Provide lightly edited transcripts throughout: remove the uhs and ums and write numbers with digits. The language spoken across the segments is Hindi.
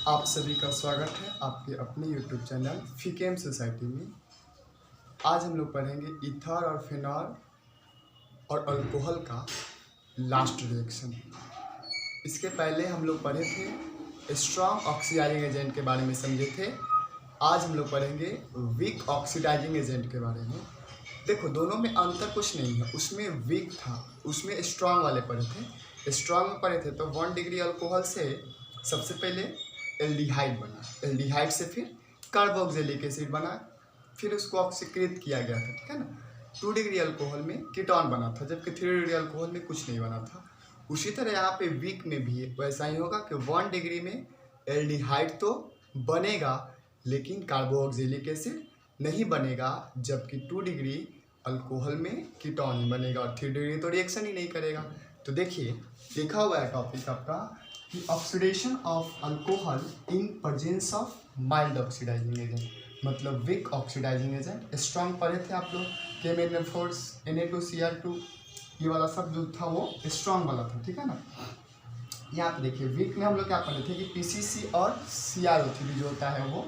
आप सभी का स्वागत है आपके अपने YouTube चैनल फीकेम सोसाइटी में। आज हम लोग पढ़ेंगे ईथर और फिनॉल और अल्कोहल का लास्ट रिएक्शन। इसके पहले हम लोग पढ़े थे स्ट्रॉन्ग ऑक्सीडाइजिंग एजेंट के बारे में समझे थे। आज हम लोग पढ़ेंगे वीक ऑक्सीडाइजिंग एजेंट के बारे में। देखो दोनों में अंतर कुछ नहीं है, उसमें वीक था, उसमें स्ट्रॉन्ग वाले पढ़े थे। स्ट्रॉन्ग में पढ़े थे तो 1 डिग्री अल्कोहल से सबसे पहले एल्डिहाइड बना, एल्डिहाइड से फिर कार्बोक्सिलिक एसिड बना, फिर उसको ऑक्सीकृत किया गया था, ठीक है ना। 2 डिग्री अल्कोहल में कीटोन बना था, जबकि 3 डिग्री अल्कोहल में कुछ नहीं बना था। उसी तरह यहाँ पे वीक में भी वैसा ही होगा कि 1 डिग्री में एल्डिहाइड तो बनेगा लेकिन कार्बोक्सिलिक एसिड नहीं बनेगा, जबकि 2 डिग्री अल्कोहल में कीटोन ही बनेगा और 3 डिग्री तो रिएक्शन ही नहीं करेगा। तो देखिए देखा हुआ है टॉपिक आपका कि oxidation of alcohol in presence of mild oxidising agent, मतलब वीक ऑक्सीडाइजिंग एजेंट। स्ट्रॉन्ग पढ़े थे आप लोग, KMnO4 Na2Cr2, ये वाला सब जो था वो स्ट्रॉन्ग वाला था, ठीक है ना। यहाँ पे देखिए वीक में हम लोग क्या पढ़े थे कि PCC और CrO3 जो होता है वो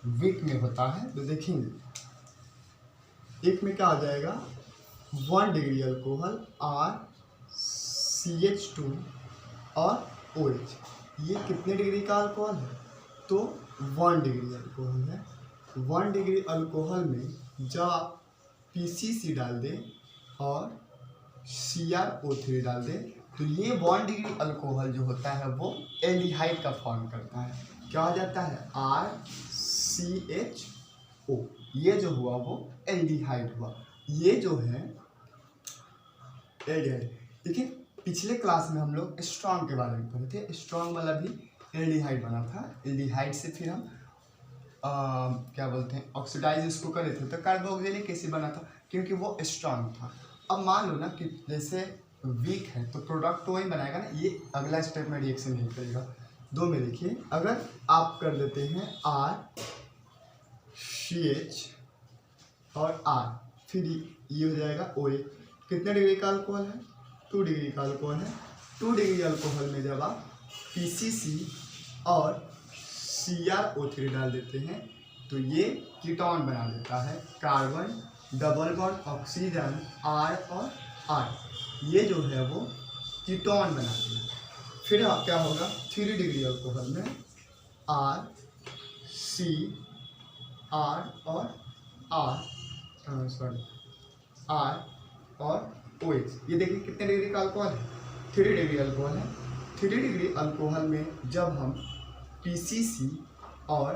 वीक में होता है। तो देखेंगे एक में क्या आ जाएगा 1 डिग्री अल्कोहल CH2 और OH, ये कितने डिग्री का अल्कोहल है तो 1 डिग्री अल्कोहल है। 1 डिग्री अल्कोहल में जब आप PCC डाल दें और CrO3 डाल दें तो ये 1 डिग्री अल्कोहल जो होता है वो एल्डिहाइड का फॉर्म करता है। क्या हो जाता है RCHO, ये जो हुआ वो एल्डिहाइड हुआ। ये जो है एल्डिहाइड। देखिए पिछले क्लास में हम लोग स्ट्रॉन्ग के बारे में पढ़े थे, स्ट्रॉन्ग वाला भी एल्डिहाइड बना था। एल्डिहाइड से फिर हम क्या बोलते हैं ऑक्सीडाइज इसको करे थे तो कार्बोक्सिलिक एसिड बना था क्योंकि वो स्ट्रॉन्ग था। अब मान लो ना कि जैसे वीक है तो प्रोडक्ट तो वही बनाएगा ना, ये अगला स्टेप में रिएक्शन नहीं करेगा। दो में देखिए अगर आप कर देते हैं RCH और R, फिर ये हो जाएगा OH। कितने डिग्री का अल्कोहल है 2 डिग्री का अल्कोहल है। 2 डिग्री अल्कोहल में जब आप PCC और CrO3 डाल देते हैं तो ये कीटोन बना देता है, carbon double bond oxygen R और R, ये जो है वो कीटोन बना देगा। फिर आप क्या होगा 3 डिग्री अल्कोहल में R और OH, ये देखिए कितने डिग्री का अल्कोहल है 3 डिग्री अल्कोहल है। 3 डिग्री अल्कोहल में जब हम PCC और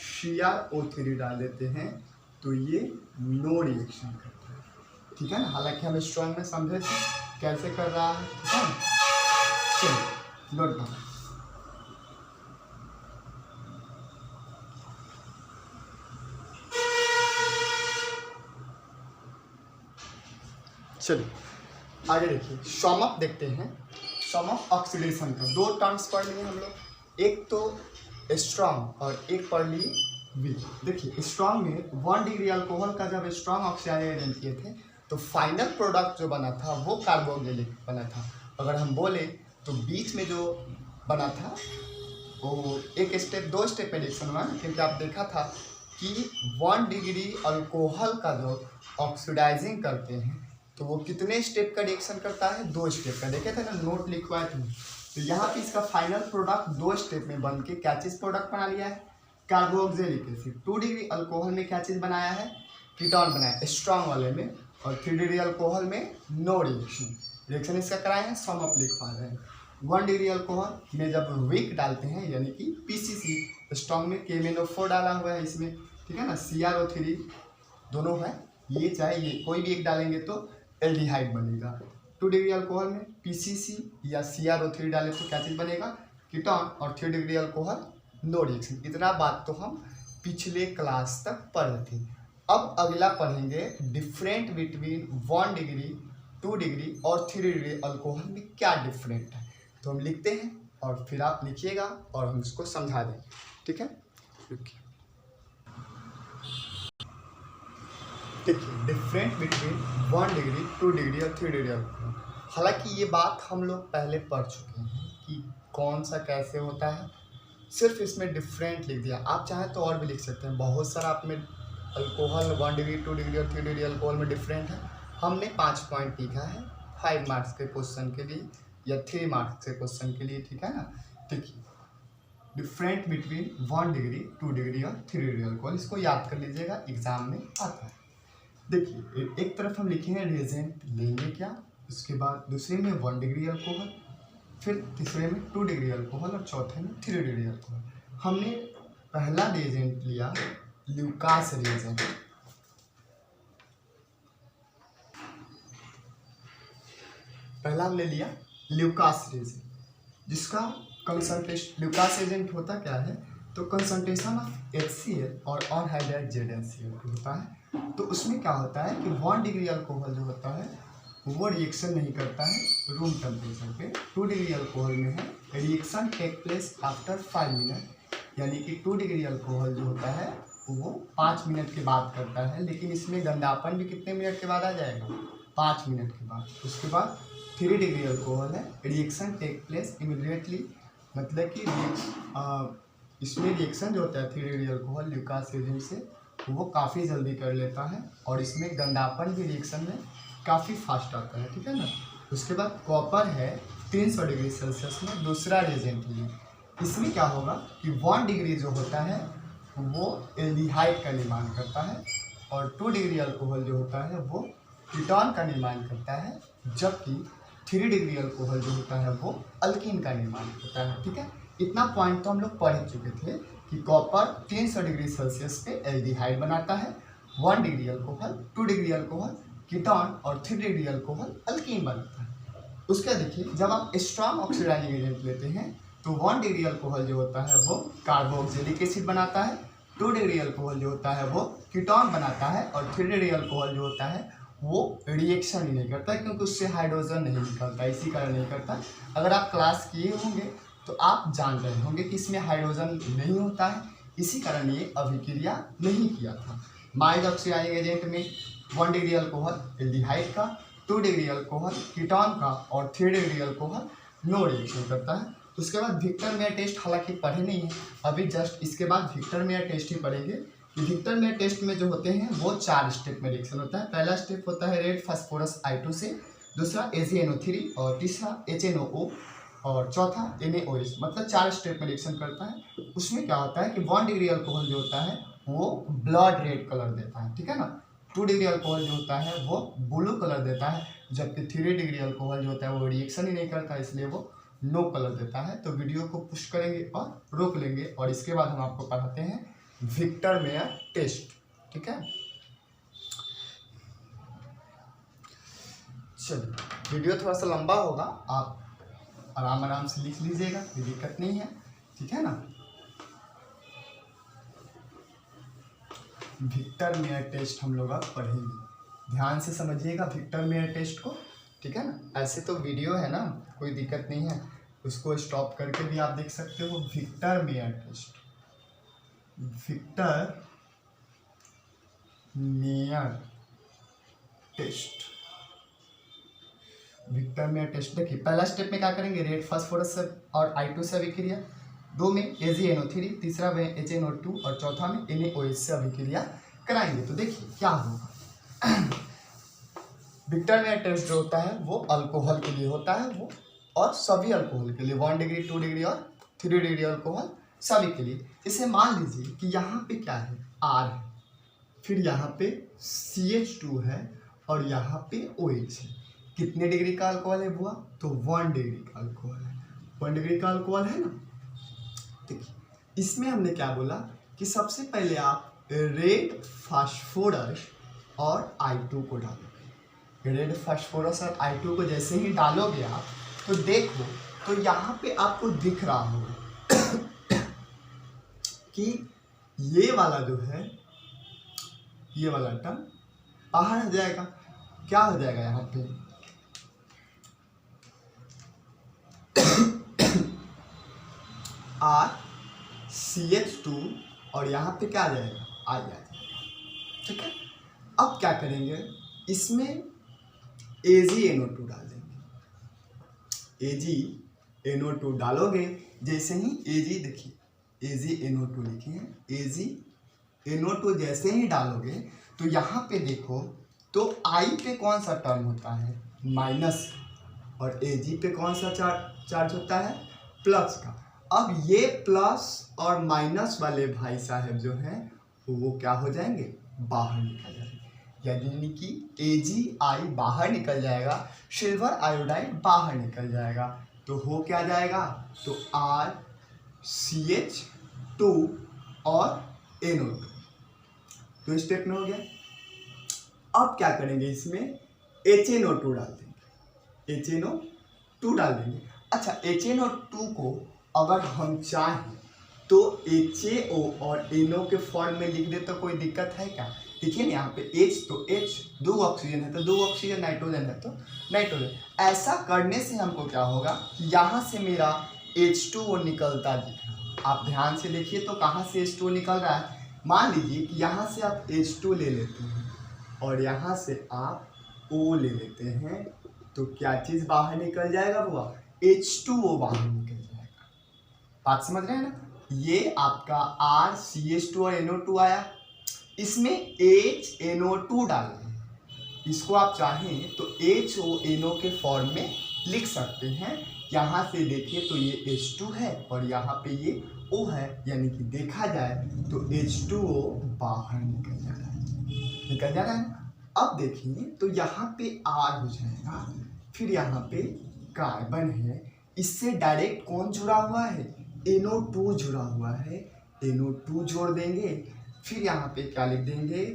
CrO3 डाल देते हैं तो ये नो रिएक्शन करता है, ठीक है ना। हालांकि हम स्ट्रॉन्ग में समझे थे कैसे कर रहा है, ठीक है ना। चलिए नोट डाउन। चलिए आगे देखिए सम अप देखते हैं। सम अप ऑक्सीडेशन का 2 टर्म्स पढ़ लिए हम लोग, एक तो स्ट्रॉन्ग और एक पढ़ लिए वीक। देखिए स्ट्रॉन्ग में 1 डिग्री अल्कोहल का जब स्ट्रॉन्ग ऑक्सीडाइजिंग एजेंट किए थे तो फाइनल प्रोडक्ट जो बना था वो कार्बोक्सिलिक बना था। अगर हम बोले तो बीच में जो बना था वो एक स्टेप 2 स्टेप में रिएक्शन हुआ, क्योंकि आप देखा था कि 1 डिग्री अल्कोहल का जो ऑक्सीडाइजिंग करते हैं तो वो कितने स्टेप का रिएक्शन करता है 2 स्टेप का, देखे थे ना, नोट लिखवाए थे। तो यहाँ पे इसका फाइनल प्रोडक्ट 2 स्टेप में बन के क्या चीज़ प्रोडक्ट बना लिया है कार्बोक्सिलिक एसिड। 2 डिग्री अल्कोहल में क्या चीज़ बनाया है कीटोन बनाया स्ट्रॉन्ग वाले में, और 3 डिग्री अल्कोहल में नो रिएक्शन। रिएक्शन इसका कराए हैं सम अप लिखवा रहे हैं। 1 डिग्री अल्कोहल में जब वीक डालते हैं यानी कि PCC, स्ट्रॉन्ग में KMnO4 डाला हुआ है इसमें, ठीक है ना, CrO3 दोनों है, ये चाहे ये कोई भी एक डालेंगे तो एल्डिहाइड बनेगा। 2 डिग्री अल्कोहल में PCC या CrO3 डालें तो क्या चीज़ बनेगा कीटोन, और 3 डिग्री अल्कोहल नो रिएक्शन। इतना बात तो हम पिछले क्लास तक पढ़े थे। अब अगला पढ़ेंगे डिफरेंट बिटवीन 1 डिग्री 2 डिग्री और 3 डिग्री अल्कोहल में क्या डिफरेंट है। तो हम लिखते हैं और फिर आप लिखिएगा और हम इसको समझा दें, ठीक है। देखिए डिफरेंट बिटवीन 1 डिग्री 2 डिग्री और 3 डिग्री अल्कोहल। हालांकि ये बात हम लोग पहले पढ़ चुके हैं कि कौन सा कैसे होता है, सिर्फ इसमें डिफरेंट लिख दिया। आप चाहें तो और भी लिख सकते हैं, बहुत सारा आप में अल्कोहल 1 डिग्री 2 डिग्री और 3 डिग्री अल्कोहल में डिफरेंट है। हमने 5 पॉइंट लिखा है 5 मार्क्स के क्वेश्चन के लिए या 3 मार्क्स के क्वेश्चन के लिए, ठीक है ना। देखिए डिफरेंट बिटवीन 1 डिग्री 2 डिग्री और 3 डिग्री अल्कोहल, इसको याद कर लीजिएगा, एग्जाम में आता है। देखिए एक तरफ हम लिखेंगे रिएजेंट लेंगे क्या, उसके बाद दूसरे में 1 डिग्री अल्कोहल, फिर तीसरे में 2 डिग्री अल्कोहल और चौथे में 3 डिग्री अल्कोहल। हमने पहला रिएजेंट लिया ल्यूकास रिएजेंट। पहला हमने लिया ल्यूकास रिएजेंट, जिसका कंसंट्रेशन, ल्यूकास एजेंट होता क्या है, तो कंसंट्रेशन ऑफ HCl और अनहाइड्राइड ZnCl होता है। तो उसमें क्या होता है कि 1 डिग्री अल्कोहल जो होता है वो रिएक्शन नहीं करता है रूम टेम्परेचर पे। 2 डिग्री अल्कोहल में है reaction take place after 5 minute, यानी कि 2 डिग्री अल्कोहल जो होता है वो 5 मिनट के बाद करता है, लेकिन इसमें गंदापन भी कितने मिनट के बाद आ जाएगा, 5 मिनट के बाद। उसके बाद 3 डिग्री अल्कोहल है रिएक्शन टेक प्लेस इमीडिएटली, मतलब कि इसमें रिएक्शन जो होता है 3 डिग्री अल्कोहल ल्यूकास एजेंट से वो काफ़ी जल्दी कर लेता है और इसमें गंदापन भी रिएक्शन में काफ़ी फास्ट आता है, ठीक है ना। उसके बाद कॉपर है 300 डिग्री सेल्सियस में दूसरा रिएजेंट लिए। इसमें क्या होगा कि 1 डिग्री जो होता है वो एल्डिहाइड का निर्माण करता है और 2 डिग्री अल्कोहल जो होता है वो कीटोन का निर्माण करता है, जबकि 3 डिग्री अल्कोहल जो होता है वो अल्कीन का निर्माण करता है, ठीक है। इतना पॉइंट तो हम लोग पढ़ चुके थे कि कॉपर 300 डिग्री सेल्सियस पे एल्डिहाइड बनाता है, 1 degree alcohol 2 degree alcohol ketone और 3 डिग्री अल्कोहल अल्कीन बनाता है। उसके देखिए जब आप स्ट्रॉन्ग ऑक्सीडाइजिंग एजेंट लेते हैं तो 1 डिग्री अल्कोहल जो होता है वो कार्बोक्सिलिक एसिड बनाता है, 2 डिग्री अल्कोहल जो होता है वो कीटोन बनाता है और 3 डिग्री अल्कोहल जो होता है वो रिएक्शन ही नहीं करता क्योंकि उससे हाइड्रोजन नहीं निकलता, इसी कारण नहीं करता। अगर आप क्लास किए होंगे तो आप जान रहे होंगे कि इसमें हाइड्रोजन नहीं होता है, इसी कारण ये अभिक्रिया नहीं किया था। माइल्ड ऑक्सीडाइजिंग एजेंट में 1 डिग्री अल्कोहल एल्डिहाइड का, 2 डिग्री अल्कोहल कीटोन का और 3 डिग्री अल्कोहल नो रिएक्शन करता है। उसके बाद विक्टर मेयर टेस्ट हालांकि पढ़े नहीं है, अभी जस्ट इसके बाद विक्टर मेयर टेस्ट ही पढ़ेंगे। विक्टर मेयर टेस्ट में जो होते हैं वो 4 स्टेप में रिएक्शन होता है। पहला स्टेप होता है रेड फास्फोरस I2 से, दूसरा AgNO3 और तीसरा HNO और चौथा NaOH, मतलब 4 स्टेप में रिएक्शन करता है। उसमें क्या होता है कि 1 डिग्री अल्कोहल जो होता है वो ब्लड रेड कलर देता है, ठीक है ना। 2 डिग्री अल्कोहल जो होता है वो ब्लू कलर देता है, जबकि 3 डिग्री अल्कोहल जो होता है वो रिएक्शन ही नहीं करता, इसलिए वो नो कलर देता है। तो वीडियो को पुश करेंगे और रोक लेंगे और इसके बाद हम आपको पढ़ाते हैं विक्टर मेयर टेस्ट, ठीक है। चलिए वीडियो थोड़ा सा लंबा होगा, आप आराम से लिख लीजिएगा, कोई दिक्कत नहीं है, ठीक है ना। विक्टर मेयर टेस्ट हम लोग अब पढ़ेंगे, ध्यान से समझिएगा विक्टर मेयर टेस्ट को, ठीक है ना। ऐसे तो वीडियो है ना, कोई दिक्कत नहीं है, उसको स्टॉप करके भी आप देख सकते हो। Victor Meyer test, Victor Meyer test, Victor Meyer test. देखिए पहला स्टेप में क्या करेंगे, रेड फास्फोरस से और I2 से अभिक्रिया, 2 में AgNO3, तीसरा में HNO2 और चौथा में NaOH से अभिक्रिया कराएंगे। तो देखिए क्या होगा विक्टर मेयर टेस्ट जो होता है वो अल्कोहल के लिए होता है, वो और सभी अल्कोहल के लिए 1 डिग्री 2 डिग्री और 3 डिग्री अल्कोहल सभी के लिए। इसे मान लीजिए कि यहाँ पे क्या है R है, फिर यहाँ पे CH2 है और यहाँ पे OH है। कितने डिग्री का अल्कोहल है बुआ, तो 1 डिग्री का अल्कोहल है, 1 डिग्री का अल्कोहल है ना। देखिए इसमें हमने क्या बोला कि सबसे पहले आप रेड फास्फोरस और I2 को डालोगे। रेड फास्फोरस और I2 को जैसे ही डालोगे आप तो देखो तो यहाँ पे आपको दिख रहा होगा कि ये वाला जो है, ये वाला टर्म बाहर आ जाएगा। क्या हो जाएगा यहाँ पे RCH2 और यहाँ पे क्या आ जाएगा, आ जाएगा, ठीक है। अब क्या करेंगे, इसमें AgNO2 डाल देंगे। AgNO2 डालोगे, जैसे ही Ag देखिए AgNO2 लिखे हैं। AgNO2 जैसे ही डालोगे तो यहाँ पे देखो तो I पे कौन सा टर्म होता है, माइनस, और Ag पे कौन सा चार्ज होता है, प्लस का। अब ये प्लस और माइनस वाले भाई साहब जो हैं वो क्या हो जाएंगे, बाहर निकल जाएंगे, यानी कि AgI बाहर निकल जाएगा, सिल्वर आयोडाइड बाहर निकल जाएगा, तो हो क्या जाएगा, तो RCH2 और NO2। तो स्टेप में हो गया। अब क्या करेंगे, इसमें HNO2 डाल देंगे, HNO2 डाल देंगे। अच्छा, HNO2 को अगर हम चाहें तो HAO और NO के फॉर्म में लिख दे तो कोई दिक्कत है क्या। देखिए ना यहाँ पे H तो H, 2 ऑक्सीजन है तो 2 ऑक्सीजन, नाइट्रोजन है तो नाइट्रोजन। ऐसा करने से हमको क्या होगा, यहाँ से मेरा H2O निकलता दिख रहा। आप ध्यान से देखिए तो कहाँ से H2O निकल रहा है। मान लीजिए कि यहाँ से आप H2 ले लेते हैं और यहाँ से आप O ले लेते हैं, तो क्या चीज़ बाहर निकल जाएगा, हुआ H2O बाहर निकल जाएगा। बात समझ रहे हैं ना। ये आपका RCH2 और NO2 आया, इसमें HNO2 डाल दें। इसको आप चाहें तो HONO के फॉर्म में लिख सकते हैं। यहाँ से देखिए तो ये H2 है और यहाँ पे ये O है, यानी कि देखा जाए तो H2O बाहर निकल जा रहा है, अब देखिए तो यहाँ पे R हो जाएगा, फिर यहाँ पे कार्बन है, इससे डायरेक्ट कौन जुड़ा हुआ है, NO2 जुड़ा हुआ है, NO2 जोड़ देंगे। फिर यहाँ पे क्या लिख देंगे,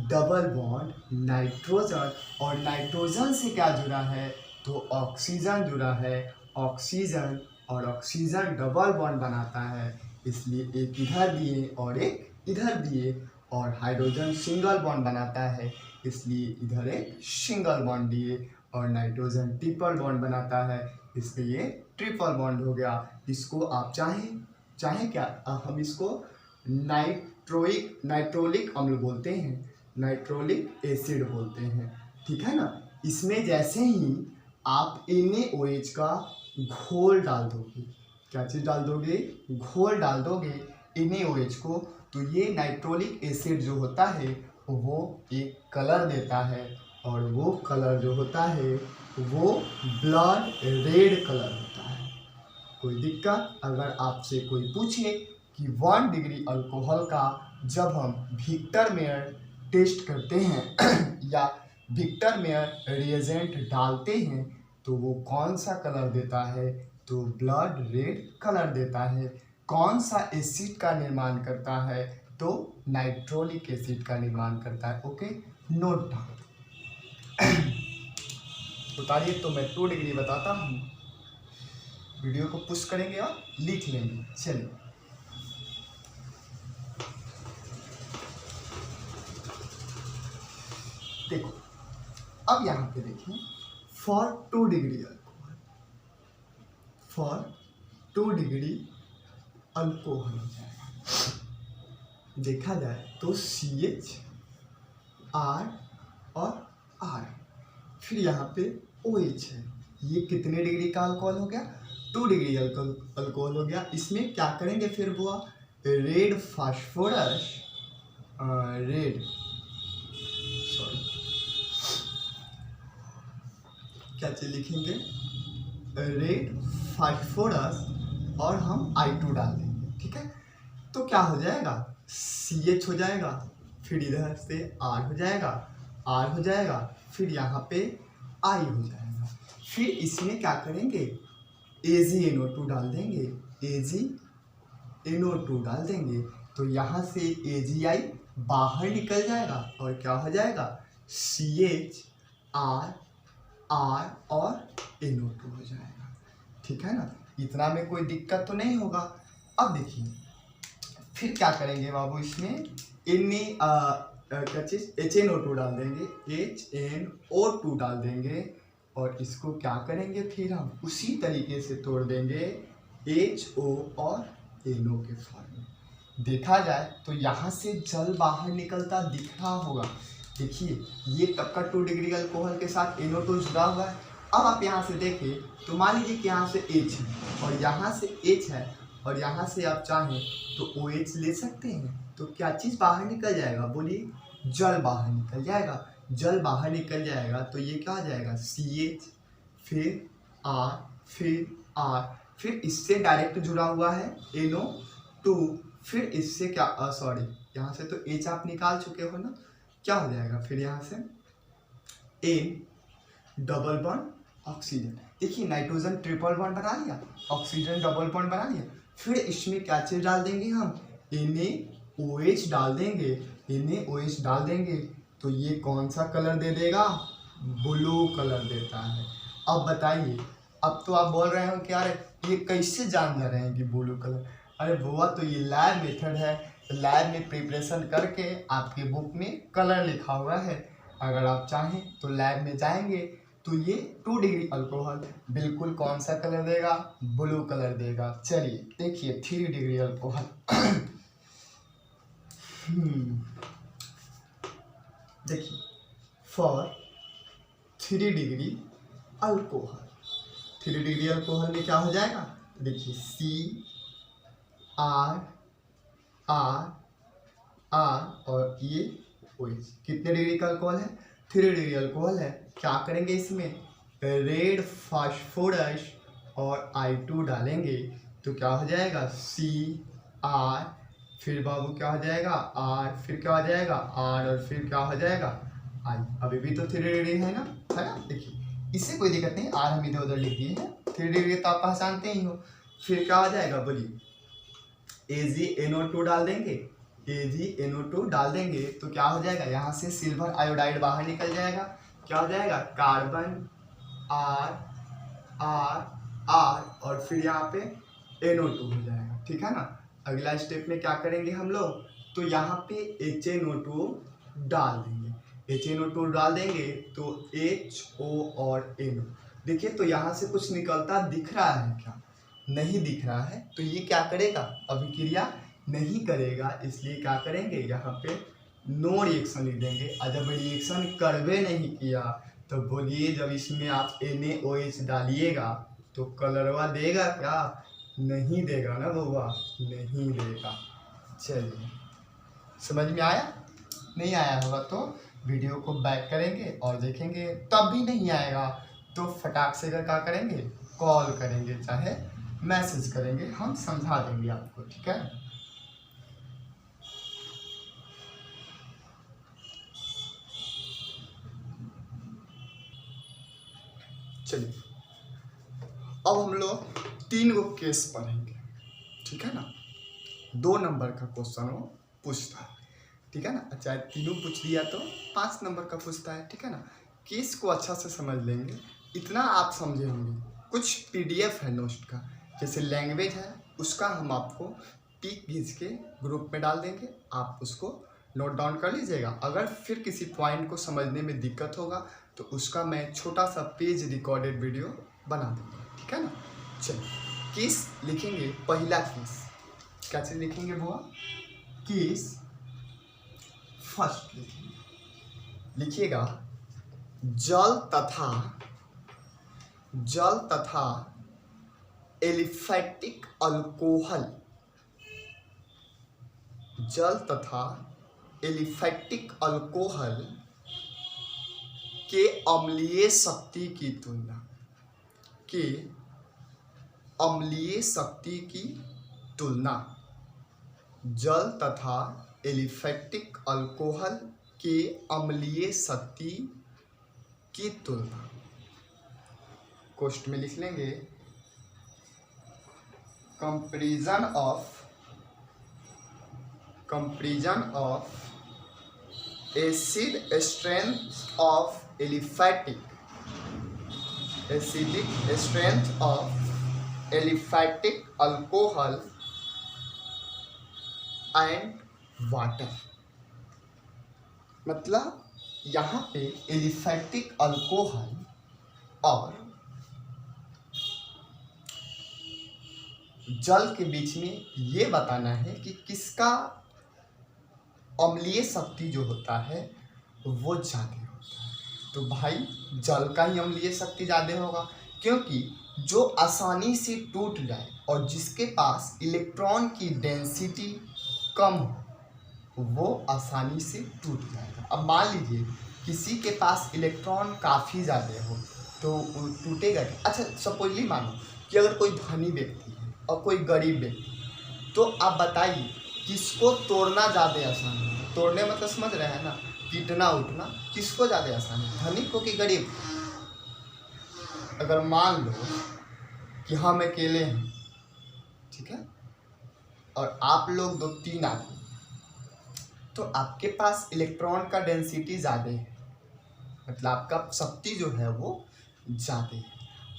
डबल बॉन्ड नाइट्रोजन, और नाइट्रोजन से क्या जुड़ा है, तो ऑक्सीजन जुड़ा है, ऑक्सीजन और ऑक्सीजन डबल बॉन्ड बनाता है, इसलिए एक इधर दिए और एक इधर दिए, और हाइड्रोजन सिंगल बॉन्ड बनाता है, इसलिए इधर एक सिंगल बॉन्ड दिए, और नाइट्रोजन ट्रिपल बॉन्ड बनाता है, इसलिए ट्रिपल बॉन्ड हो गया। इसको आप चाहें क्या, हम इसको नाइट्रोलिक अम्ल बोलते हैं, नाइट्रोलिक एसिड बोलते हैं, ठीक है ना। इसमें जैसे ही आप NaOH का घोल डाल दोगे, क्या चीज़ डाल दोगे, घोल डाल दोगे NaOH को, तो ये नाइट्रोलिक एसिड जो होता है वो एक कलर देता है, और वो कलर जो होता है वो ब्लड रेड कलर होता है। कोई दिक्कत, अगर आपसे कोई पूछे कि 1 डिग्री अल्कोहल का जब हम विक्टर मेयर टेस्ट करते हैं या विक्टर मेयर रिएजेंट डालते हैं तो वो कौन सा कलर देता है, तो ब्लड रेड कलर देता है। कौन सा एसिड का निर्माण करता है, तो नाइट्रोलिक एसिड का निर्माण करता है। Okay, note down. उतारिए तो मैं 2 डिग्री बताता हूँ, वीडियो को पुश करेंगे और लिख लेंगे। चलिए, देखो अब यहाँ पे देखिए, for 2 degree alcohol, for 2 degree alcohol हो जाएगा। देखा जाए तो CH R और R, फिर यहाँ पे OH है। ये कितने डिग्री का अल्कोहल हो गया, 2 डिग्री अल्कोहल हो गया। इसमें क्या करेंगे, फिर वो रेड फास्फोरस, क्या चीज लिखेंगे, रेड फास्फोरस, और हम I2 डाल देंगे, ठीक है। तो क्या हो जाएगा, CH हो जाएगा, फिर इधर से R हो जाएगा, R हो जाएगा, फिर यहाँ पे I हो जाएगा। फिर इसमें क्या करेंगे, AgNO2 डाल देंगे, AgNO2 डाल देंगे, तो यहाँ से AgI बाहर निकल जाएगा, और क्या हो जाएगा, CH R और NO2 हो जाएगा, ठीक है ना। इतना में कोई दिक्कत तो नहीं होगा। अब देखिए फिर क्या करेंगे बाबू, इसमें क्या चीज़, HNO2 डाल देंगे, HNO2 डाल देंगे, और इसको क्या करेंगे, फिर हम उसी तरीके से तोड़ देंगे HO और NO के फॉर्म में। देखा जाए तो यहाँ से जल बाहर निकलता दिख रहा होगा। देखिए ये तब का 2 डिग्री अल्कोहल के साथ NO2 जुड़ा हुआ है। अब आप यहाँ से देखें तो मान लीजिए कि यहाँ से H है और यहाँ से H है, और यहाँ से आप चाहें तो OH ले सकते हैं, तो क्या चीज़ बाहर निकल जाएगा, बोलिए, जल बाहर निकल जाएगा। जल बाहर निकल जाएगा तो ये क्या हो जाएगा, CH, फिर R, फिर R, फिर इससे डायरेक्ट जुड़ा हुआ है NO2, फिर इससे क्या, सॉरी, यहाँ से तो H आप निकाल चुके हो ना, क्या हो जाएगा फिर यहाँ से N डबल बॉन्ड ऑक्सीजन। देखिए नाइट्रोजन ट्रिपल बॉन्ड बना लिया, ऑक्सीजन डबल बॉन्ड बना लिया, फिर इसमें क्या चीज़ डाल देंगे हम, NaOH डाल देंगे, NaOH डाल देंगे तो ये कौन सा कलर दे देगा, ब्लू कलर देता है। अब बताइए, अब तो आप बोल रहे हो कि यार ये कैसे जान रहे हैं कि ब्लू कलर, अरे बुआ तो ये लैब मेथड है, लैब में प्रिपरेशन करके आपके बुक में कलर लिखा हुआ है, अगर आप चाहें तो लैब में जाएंगे तो ये 2 डिग्री अल्कोहल बिल्कुल कौन सा कलर देगा, ब्लू कलर देगा। चलिए देखिए 3 डिग्री अल्कोहल देखिए for 3 degree alcohol, 3 degree alcohol में क्या हो जाएगा, देखिए CR और ये OH, कितने डिग्री का अल्कोहल है, 3 डिग्री अल्कोहल है। क्या करेंगे इसमें, रेड फास्फोरस और I2 डालेंगे तो क्या हो जाएगा, CR, फिर बाबू क्या हो जाएगा R, फिर क्या हो जाएगा R, और फिर क्या हो जाएगा I। अभी भी तो 3 डिग्री है ना, देखिए इससे कोई दिक्कत नहीं, R हम इधर उधर लिख दिए हैं, 3 डिग्री तो आप पहचानते ही हो। फिर क्या हो जाएगा, बोलिए, AgNO2 डाल देंगे, AgNO2 डाल देंगे तो क्या हो जाएगा, यहाँ से सिल्वर आयोडाइड बाहर निकल जाएगा, क्या हो जाएगा, कार्बन R और फिर यहाँ पे NO2 हो जाएगा, ठीक है ना। अगला स्टेप में क्या करेंगे हम लोग, तो यहाँ पे HNO2 डाल देंगे, HNO2 डाल देंगे तो HO और NO, देखिए तो यहाँ से कुछ निकलता दिख रहा है क्या, नहीं दिख रहा है, तो ये क्या करेगा, अभिक्रिया नहीं करेगा, इसलिए क्या करेंगे, यहाँ पे नो रिएक्शन लिख देंगे। और जब रिएक्शन करवे नहीं किया तो बोलिए, जब इसमें आप NaOH डालिएगा तो कलरवा देगा क्या, नहीं देगा ना बउआ, नहीं देगा। चलिए समझ में आया, नहीं आया होगा तो वीडियो को बैक करेंगे और देखेंगे, तब भी नहीं आएगा तो फटाक से क्या करेंगे, कॉल करेंगे चाहे मैसेज करेंगे, हम समझा देंगे आपको, ठीक है। चलिए अब हम लोग 3 गो केस पढ़ेंगे, ठीक है ना। 2 नंबर का क्वेश्चन वो पूछता है, ठीक है ना, चाहे तीनों पूछ दिया तो 5 नंबर का पूछता है, ठीक है ना। केस को अच्छा से समझ लेंगे, इतना आप समझे होंगे। कुछ PDF है नोट्स का, जैसे लैंग्वेज है उसका हम आपको पिक खींच के ग्रुप में डाल देंगे, आप उसको नोट डाउन कर लीजिएगा। अगर फिर किसी पॉइंट को समझने में दिक्कत होगा तो उसका मैं छोटा सा पेज रिकॉर्डेड वीडियो बना दूँगा, ठीक है ना। चलिए केस लिखेंगे, पहला केस क्या चीज़ लिखेंगे बुआ, केस फर्स्ट लिखिएगा, जल तथा एलिफैटिक अल्कोहल, जल तथा एलिफैटिक अल्कोहल के अम्लीय शक्ति की तुलना, जल तथा एलिफैटिक अल्कोहल के अम्लीय शक्ति की तुलना, कोष्ठ में लिख लेंगे, comparison of acid strength of acidic strength of aliphatic alcohol and water. मतलब यहाँ पे एलिफैटिक अल्कोहल और जल के बीच में ये बताना है कि किसका अम्लीय शक्ति जो होता है वो ज़्यादा होता है। तो भाई जल का ही अम्लीय शक्ति ज़्यादा होगा, क्योंकि जो आसानी से टूट जाए और जिसके पास इलेक्ट्रॉन की डेंसिटी कम हो वो आसानी से टूट जाएगा। अब मान लीजिए किसी के पास इलेक्ट्रॉन काफ़ी ज़्यादा हो तो वो टूटेगा क्या? अच्छा सपोजली मानो कि अगर कोई धनी व्यक्ति है और कोई गरीब व्यक्ति, तो आप बताइए किसको तोड़ना ज़्यादा आसान है? तोड़ने मतलब समझ रहे हैं ना, पीटना उठना किसको ज़्यादा आसान है, धनिक को कि गरीब? अगर मान लो कि हम अकेले हैं, ठीक है, और आप लोग 2-3 आदमी, तो आपके पास इलेक्ट्रॉन का डेंसिटी ज़्यादा है, मतलब आपका शक्ति जो है वो ज़्यादा है,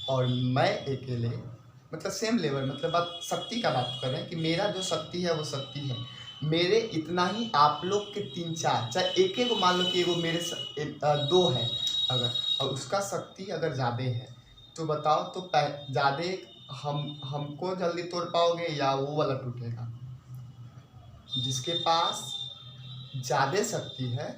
और मैं अकेले मतलब सेम लेवल, मतलब आप शक्ति का बात कर रहे हैं कि मेरा जो शक्ति है वो शक्ति है मेरे इतना ही, आप लोग के 3-4, चाहे एक को मान लो कि एगो मेरे 2 है अगर, और उसका शक्ति अगर ज़्यादा है तो बताओ तो ज़्यादा हमको जल्दी तोड़ पाओगे या वो वाला टूटेगा? जिसके पास ज़्यादा शक्ति है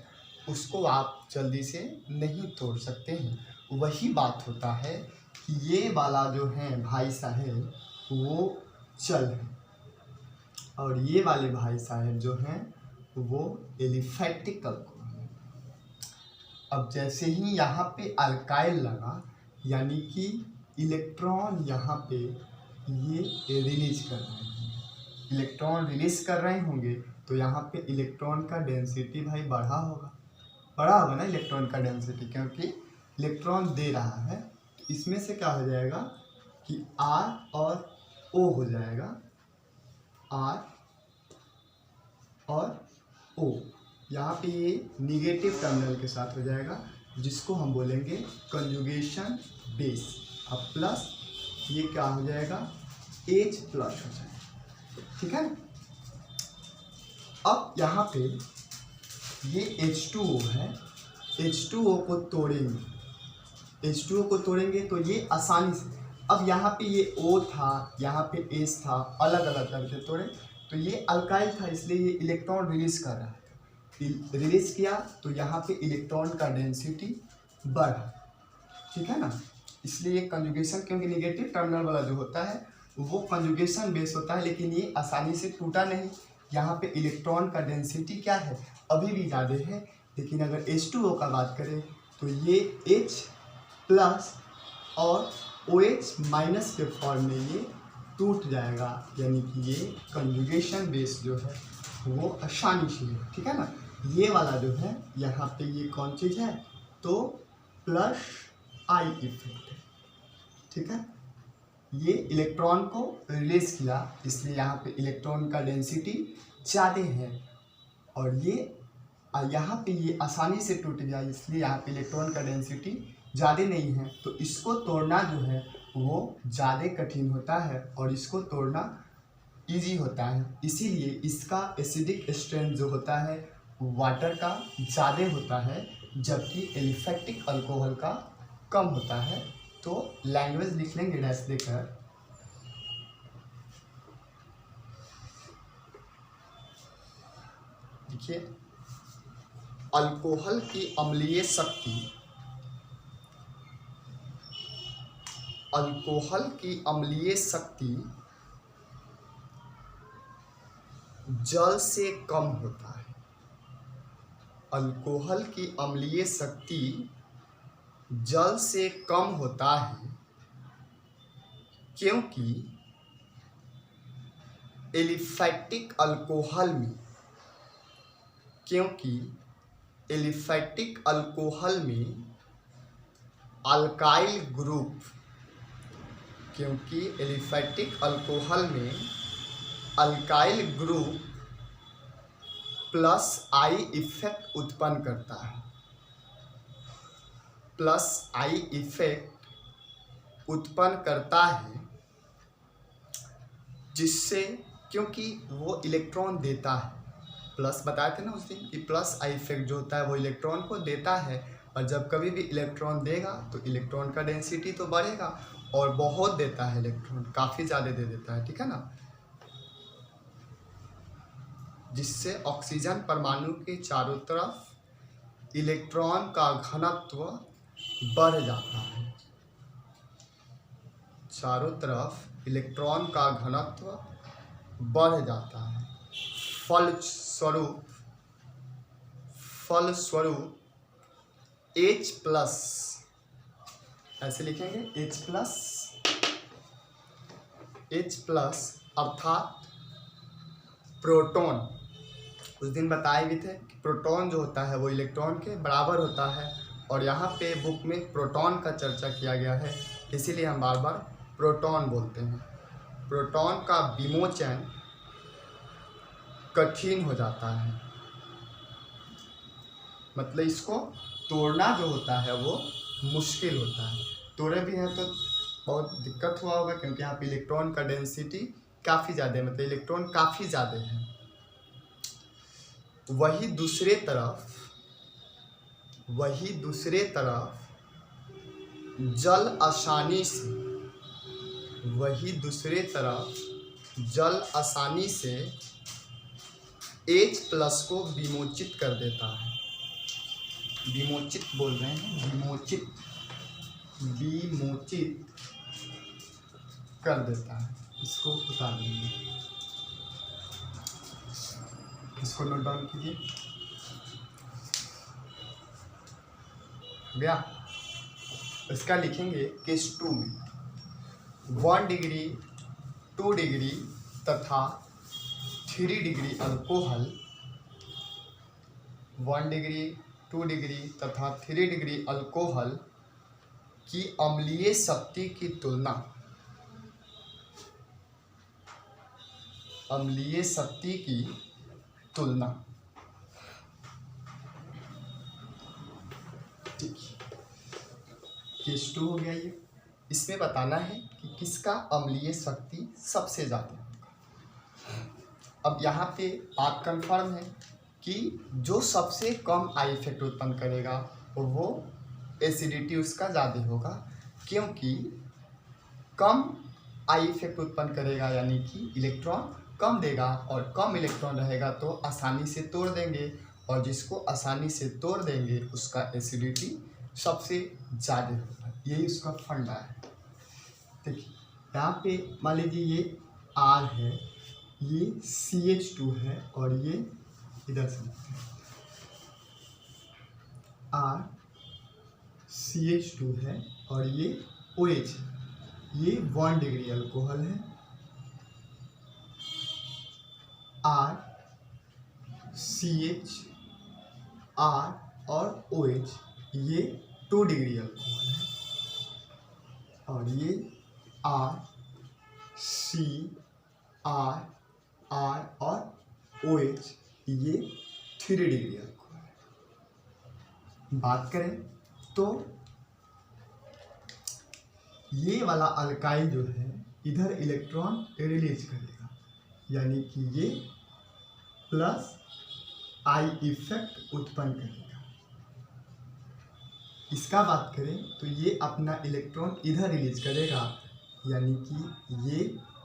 उसको आप जल्दी से नहीं तोड़ सकते हैं। वही बात होता है कि ये वाला जो है भाई साहब वो चल है और ये वाले भाई साहब जो हैं वो एलिफैटिक अल्कोहल है। अब जैसे ही यहाँ पे अल्काइल लगा यानी कि इलेक्ट्रॉन यहाँ पे ये रिलीज कर रहे हैं, इलेक्ट्रॉन रिलीज कर रहे होंगे तो यहाँ पे इलेक्ट्रॉन का डेंसिटी भाई बढ़ा होगा ना इलेक्ट्रॉन का डेंसिटी, क्योंकि इलेक्ट्रॉन दे रहा है। तो इसमें से क्या हो जाएगा कि R और O हो जाएगा, R और O, यहाँ पे ये निगेटिव टर्मिनल के साथ हो जाएगा जिसको हम बोलेंगे कंजुगेशन बेस। अब प्लस ये क्या हो जाएगा H प्लस हो जाएगा, ठीक है ना। अब यहाँ पे ये H2O है, H2O को तोड़ेंगे, H2O को तोड़ेंगे तो ये आसानी से, अब यहाँ पे ये O था, यहाँ पे H था, अलग अलग करके तोड़े तो ये अल्काइल था इसलिए ये इलेक्ट्रॉन रिलीज कर रहा है, रिलीज किया तो यहाँ पे इलेक्ट्रॉन का डेंसिटी बढ़ा, ठीक है ना। इसलिए कंजुगेशन, क्योंकि निगेटिव टर्मिनल वाला जो होता है वो कंजुगेशन बेस होता है, लेकिन ये आसानी से टूटा नहीं। यहाँ पे इलेक्ट्रॉन का डेंसिटी क्या है अभी भी ज़्यादा है, लेकिन अगर H2O का बात करें तो ये H प्लस और OH माइनस के फॉर्म में ये टूट जाएगा, यानी कि ये कंजुगेशन बेस जो है वो आसानी से है, ठीक है ना। ये वाला जो है यहाँ पे ये कौन चीज़ है तो प्लस आई इफेक्ट है, ठीक है। ये इलेक्ट्रॉन को रिलीज किया इसलिए यहाँ पे इलेक्ट्रॉन का डेंसिटी ज़्यादा है, और ये यहाँ पे ये आसानी से टूट गया इसलिए यहाँ पे इलेक्ट्रॉन का डेंसिटी ज़्यादा नहीं है। तो इसको तोड़ना जो है वो ज़्यादा कठिन होता है और इसको तोड़ना इजी होता है, इसीलिए इसका एसिडिक स्ट्रेंथ जो होता है वाटर का ज़्यादा होता है जबकि एलिफैटिक अल्कोहल का कम होता है। तो लैंग्वेज लिख लेंगे डैश देकर, देखिए अल्कोहल की अम्लीय शक्ति, अल्कोहल की अम्लीय शक्ति जल से कम होता है, अल्कोहल की अम्लीय शक्ति जल से कम होता है क्योंकि एलिफैटिक अल्कोहल में, क्योंकि एलिफैटिक अल्कोहल में अल्काइल ग्रुप, क्योंकि एलिफैटिक अल्कोहल में alkyl group plus I effect उत्पन्न करता है, प्लस आई इफेक्ट उत्पन्न करता है जिससे, क्योंकि वो इलेक्ट्रॉन देता है, प्लस बताए थे ना उस दिन कि प्लस आई इफेक्ट जो होता है वो इलेक्ट्रॉन को देता है, और जब कभी भी इलेक्ट्रॉन देगा तो इलेक्ट्रॉन का डेंसिटी तो बढ़ेगा, और बहुत देता है इलेक्ट्रॉन, काफ़ी ज़्यादा दे देता है, ठीक है ना, जिससे ऑक्सीजन परमाणु के चारों तरफ इलेक्ट्रॉन का घनत्व बढ़ जाता है। चारों तरफ इलेक्ट्रॉन का घनत्व बढ़ जाता है। फलस्वरूप H+, ऐसे लिखेंगे H+ अर्थात प्रोटॉन, उस दिन बताए भी थे कि प्रोटॉन जो होता है वो इलेक्ट्रॉन के बराबर होता है, और यहाँ पे बुक में प्रोटॉन का चर्चा किया गया है, इसीलिए हम बार बार प्रोटॉन बोलते हैं। प्रोटॉन का विमोचन कठिन हो जाता है, मतलब इसको तोड़ना जो होता है वो मुश्किल होता है। तोड़े भी हैं तो बहुत दिक्कत हुआ होगा, क्योंकि यहाँ पे इलेक्ट्रॉन का डेंसिटी काफ़ी ज़्यादा है, मतलब इलेक्ट्रॉन काफ़ी ज़्यादा है। वही दूसरे तरफ जल आसानी से H+ को विमोचित कर देता है। विमोचित बोल रहे हैं, विमोचित कर देता है। इसको उतार देंगे, इसको नोट डाउन कीजिए। गया, इसका लिखेंगे केस 2 में 1 डिग्री 2 डिग्री तथा 3 डिग्री अल्कोहल, 1 डिग्री 2 डिग्री तथा 3 डिग्री अल्कोहल की अम्लीय शक्ति की तुलना केस 2 हो गया ये। इसमें बताना है कि किसका अम्लीय शक्ति सबसे ज़्यादा है। अब यहाँ पे बात कंफर्म है कि जो सबसे कम आई इफेक्ट उत्पन्न करेगा वो एसिडिटी उसका ज़्यादा होगा, क्योंकि कम आई इफेक्ट उत्पन्न करेगा यानी कि इलेक्ट्रॉन कम देगा, और कम इलेक्ट्रॉन रहेगा तो आसानी से तोड़ देंगे, और जिसको आसानी से तोड़ देंगे उसका एसिडिटी सबसे ज़्यादा होगा। यही उसका फंडा है। देखिए यहाँ पे मान लीजिए ये R है, ये CH2 है, और ये इधर से R CH2 है और ये OH है। ये 1 डिग्री अल्कोहल है, R CH R और OH ये 2 डिग्री अल्कोहल है, और ये R C R R और OH ये 3 डिग्री अल्कोहल है। बात करें तो ये वाला अल्काइल जो है इधर इलेक्ट्रॉन रिलीज करेगा, यानी कि ये प्लस आई इफेक्ट उत्पन्न करेगा। इसका बात करें तो ये अपना इलेक्ट्रॉन इधर रिलीज करेगा, यानी कि ये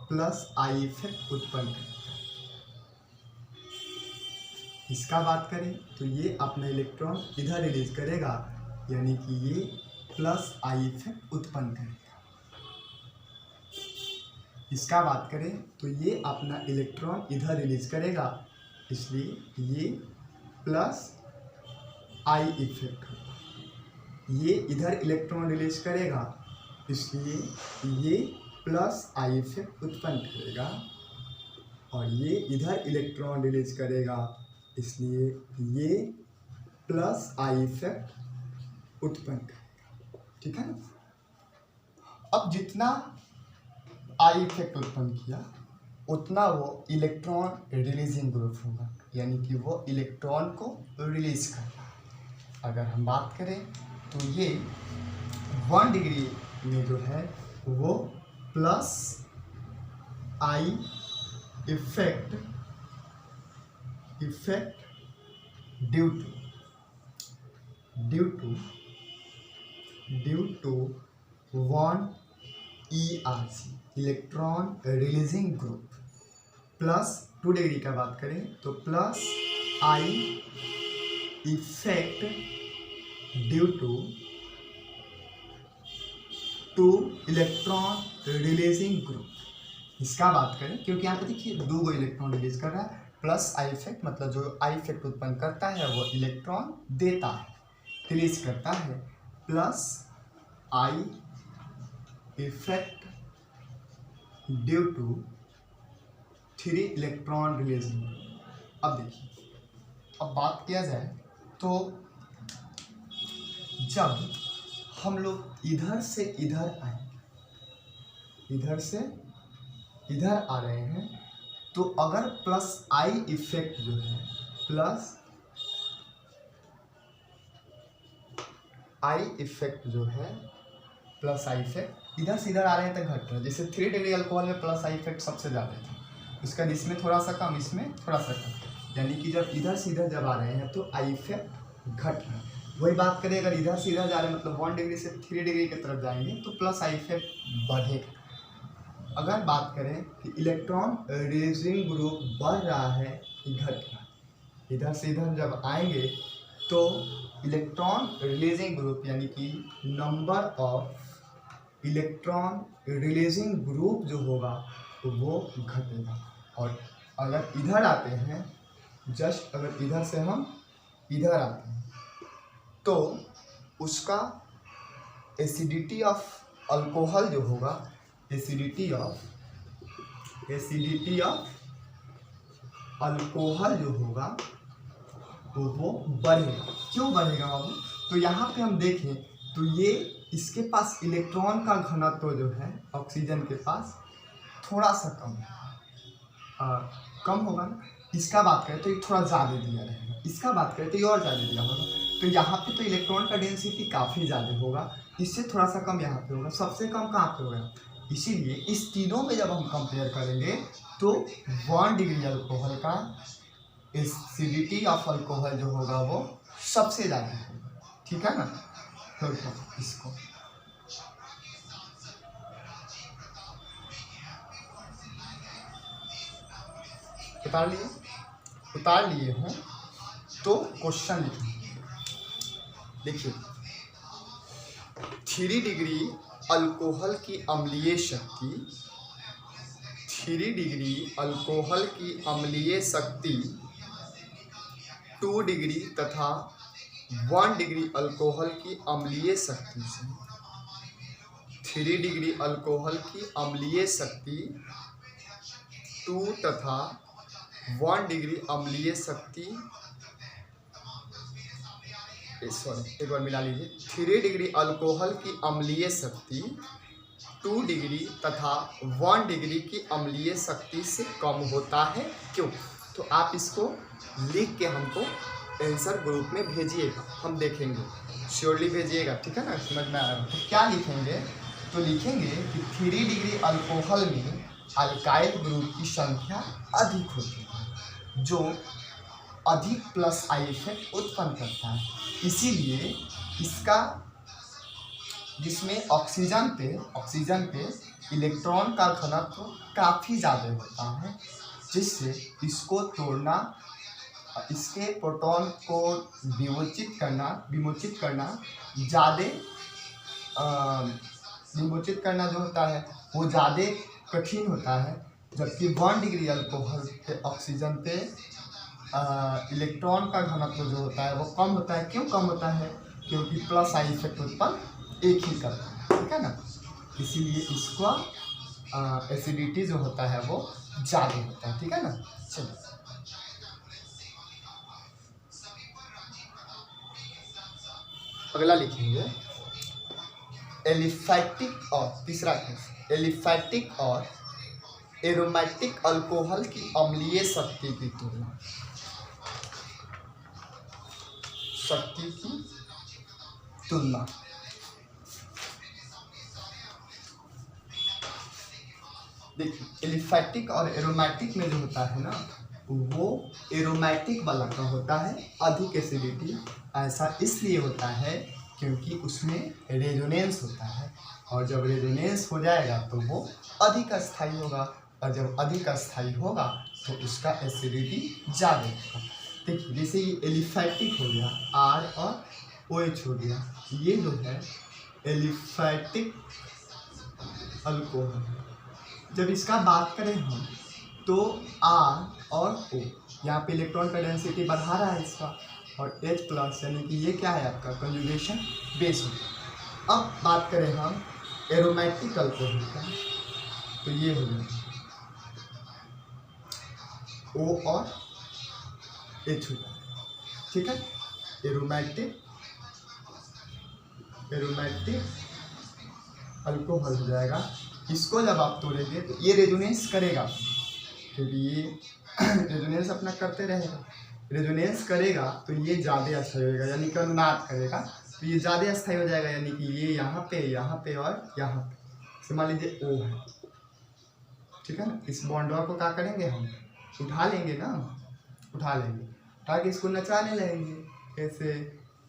प्लस आई इफेक्ट उत्पन्न करेगा। इसका बात करें तो ये अपना इलेक्ट्रॉन इधर रिलीज करेगा, यानी कि ये प्लस आई इफेक्ट उत्पन्न करेगा। इसका बात करें तो ये अपना इलेक्ट्रॉन इधर रिलीज करेगा, इसलिए ये प्लस आई इफेक्ट होगा। ये इधर इलेक्ट्रॉन रिलीज करेगा, इसलिए ये प्लस आई इफेक्ट उत्पन्न करेगा, और ये इधर इलेक्ट्रॉन रिलीज करेगा, इसलिए ये प्लस आई इफेक्ट उत्पन्न करेगा। ठीक है ना। अब जितना आई इफेक्ट उत्पन्न किया उतना वो इलेक्ट्रॉन रिलीजिंग ग्रुप होगा, यानी कि वो इलेक्ट्रॉन को रिलीज करता है। अगर हम बात करें तो ये 1 डिग्री में जो है वो plus I effect due to 1 ERC electron releasing group, plus 2 degree का बात करें तो plus I effect due to electron releasing group, इसका बात करें क्योंकि यहाँ पे देखिए 2 इलेक्ट्रॉन रिलीज कर रहा है, प्लस आई इफेक्ट मतलब जो आई इफेक्ट उत्पन्न करता है वो इलेक्ट्रॉन देता है, रिलीज करता है, plus I effect due to 3 electron releasing. अब देखिए, अब बात किया जाए तो जब हम लोग इधर से इधर आए, इधर से इधर आ रहे हैं, तो अगर प्लस आई इफेक्ट जो है, प्लस आई इफेक्ट जो है, प्लस आई इफेक्ट इधर से इधर आ रहे हैं तो घट रहा है। जैसे 3 डिग्री अल्कोहल में प्लस आई इफेक्ट सबसे ज़्यादा था, उसका इसमें थोड़ा सा कम, इसमें थोड़ा सा कम, यानी कि जब इधर से इधर जब आ रहे हैं तो आई इफेक्ट घट रहा है। वही बात करें अगर इधर से इधर जा रहे हैं मतलब 1 डिग्री से 3 डिग्री की तरफ जाएंगे तो प्लस आई इफेक्ट बढ़ेगा। अगर बात करें कि इलेक्ट्रॉन रिलीजिंग ग्रुप बढ़ रहा है कि घट रहा है, इधर से इधर जब आएंगे तो इलेक्ट्रॉन रिलीजिंग ग्रुप यानी कि number of electron releasing group जो होगा तो वो घटेगा। और अगर इधर आते हैं, जस्ट अगर इधर से हम इधर आते हैं तो उसका एसिडिटी ऑफ अल्कोहल जो होगा, एसिडिटी ऑफ अल्कोहल जो होगा तो वो बढ़ेगा। क्यों बढ़ेगा बाबू? तो यहाँ पे हम देखें तो ये इसके पास इलेक्ट्रॉन का घनत्व जो है ऑक्सीजन के पास थोड़ा सा कम होगा ना। इसका बात करें तो ये थोड़ा ज़्यादा दिया रहेगा, इसका बात करें तो ये और ज़्यादा दिया होगा। तो यहाँ पे तो इलेक्ट्रॉन का डेंसिटी काफ़ी ज़्यादा होगा, इससे थोड़ा सा कम यहाँ पे होगा, सबसे कम कहाँ पे होगा। इसीलिए इस तीनों में जब हम कंपेयर करेंगे तो 1 डिग्री अल्कोहल का एसिडिटी ऑफ अल्कोहल जो होगा वो सबसे ज़्यादा होगा, ठीक है ना। तो इसको उतार लिए हैं तो क्वेश्चन देखिए 3 डिग्री अल्कोहल की अम्लीय शक्ति, 3 डिग्री अल्कोहल की अम्लीय शक्ति 2 डिग्री तथा 1 डिग्री अल्कोहल की अम्लीय शक्ति से, 3 डिग्री अल्कोहल की अम्लीय शक्ति 2 तथा 1 डिग्री अम्लीय शक्ति, सॉरी एक बार मिला लीजिए, 3 डिग्री अल्कोहल की अम्लीय शक्ति 2 डिग्री तथा 1 डिग्री की अम्लीय शक्ति से कम होता है। क्यों? तो आप इसको लिख के हमको आंसर ग्रुप में भेजिएगा, हम देखेंगे, श्योरली भेजिएगा, ठीक है ना। समझ में आ रहा है? तो क्या लिखेंगे? तो लिखेंगे कि 3 डिग्री अल्कोहल में अल्काइल ग्रुप की संख्या अधिक होती है, जो अधिक प्लस आई इफेक्ट उत्पन्न करता है। इसीलिए इसका जिसमें ऑक्सीजन पे इलेक्ट्रॉन का घनत्व काफ़ी ज़्यादा होता है, जिससे इसको तोड़ना, इसके प्रोटॉन को विमोचित करना ज़्यादा विमोचित करना जो होता है वो ज़्यादा कठिन होता है। जबकि 1 डिग्री अल्कोहल पे ऑक्सीजन पे इलेक्ट्रॉन का घनत्व जो होता है वो कम होता है। क्यों कम होता है? क्योंकि प्लस आई इफेक्ट उत्पन्न एक ही करता है, ठीक है ना। इसीलिए इसका एसिडिटी जो होता है वो ज़्यादा होता है, ठीक है ना। चलिए अगला लिखेंगे एलिफैटिक और तीसरा केस, एलिफैटिक और एरोमेटिक अल्कोहल की अम्लीय शक्ति की तुलना देखिए, एलिफैटिक और एरोमेटिक में जो होता है ना वो एरोमेटिक वाला का होता है अधिक एसिडिटी। ऐसा इसलिए होता है क्योंकि उसमें रेजोनेंस होता है, और जब रेजोनेंस हो जाएगा तो वो अधिक अस्थायी होगा, और जब अधिक अस्थायी होगा तो उसका एसिडिटी ज़्यादा होगा। देखिए जैसे ये एलिफैटिक हो गया, आर और ओ एच हो गया, ये जो है एलिफैटिक अल्कोहल। जब इसका बात करें हम तो R और O, यहाँ पे इलेक्ट्रॉन का डेंसिटी बढ़ा रहा है इसका, और H+ यानी कि ये क्या है आपका कंजुगेशन बेस हो। अब बात करें हम एरोमेटिक अल्कोहल का, तो ये हो गया O और H होगा, ठीक है। एरोमेटिक अल्कोहल हो जाएगा। इसको जब आप तोड़ेंगे तो ये रेजोनेंस करेगा, क्योंकि ये रेजोनेंस अपना करते रहेगा। रेजोनेंस करेगा तो ये ज़्यादा अस्थायी हो जाएगा, यानी कि अनुनाद करेगा तो ये ज़्यादा अस्थायी हो जाएगा, यानी कि ये यहाँ पे और यहाँ पे। तो मान लीजिए O है, ठीक है ना। इस बॉन्डवा को क्या करेंगे हम, उठा लेंगे ना, उठा के इसको नचाने लगेंगे ऐसे,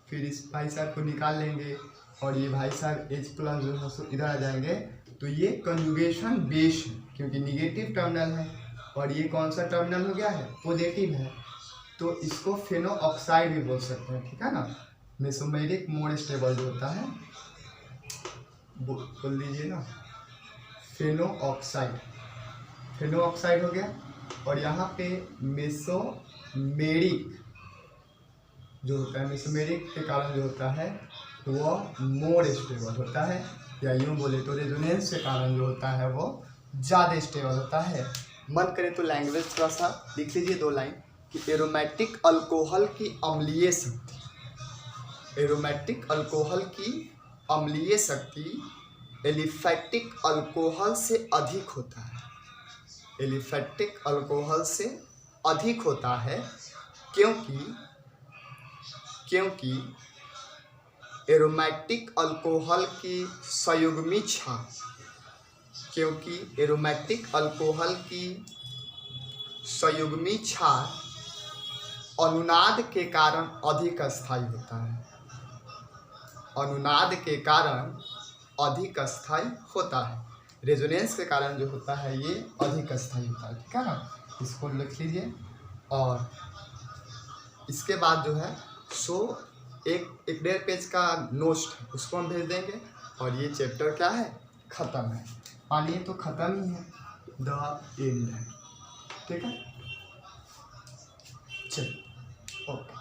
फिर इस भाई साहब को निकाल लेंगे और ये भाई साहब H+ जो है सो इधर आ जाएंगे। तो ये कंजुगेशन बेस है, क्योंकि निगेटिव टर्मिनल है और ये कौन सा टर्मिनल हो गया है, पॉजिटिव है। तो इसको फेनो ऑक्साइड भी बोल सकते हैं, ठीक है ना। मेसोमेरिक मोर स्टेबल जो होता है, बोल लीजिए ना, फेनो ऑक्साइड हो गया। और यहाँ पे मेसोमेरिक जो होता है, मेसोमेरिक के कारण जो होता है वह मोर स्टेबल होता है, या यूँ बोले तो रेजोनेंस के कारण जो होता है वो ज़्यादा स्टेबल होता है। मन करे तो लैंग्वेज थोड़ा सा लिख लीजिए 2 लाइन कि एरोमेटिक अल्कोहल की अम्लीय शक्ति, एरोमेटिक अल्कोहल की अम्लीय शक्ति एलिफैटिक अल्कोहल से अधिक होता है, एलिफैटिक अल्कोहल से अधिक होता है, क्योंकि एरोमेटिक अल्कोहल की संयुग्मी क्षार, क्योंकि एरोमेटिक अल्कोहल की संयुग्मी क्षार अनुनाद के कारण अधिक अस्थायी होता है, अनुनाद के कारण अधिक अस्थायी होता है। रेजोनेंस के कारण जो होता है ये अधिक अस्थायी होता है, ठीक है ना। इसको लिख लीजिए। और इसके बाद जो है सो एक 1.5 पेज का नोट उसको हम भेज देंगे, और ये चैप्टर क्या है, ख़त्म है। मानिए तो ख़त्म ही है, द एंड है, ठीक है। चलिए, ओके।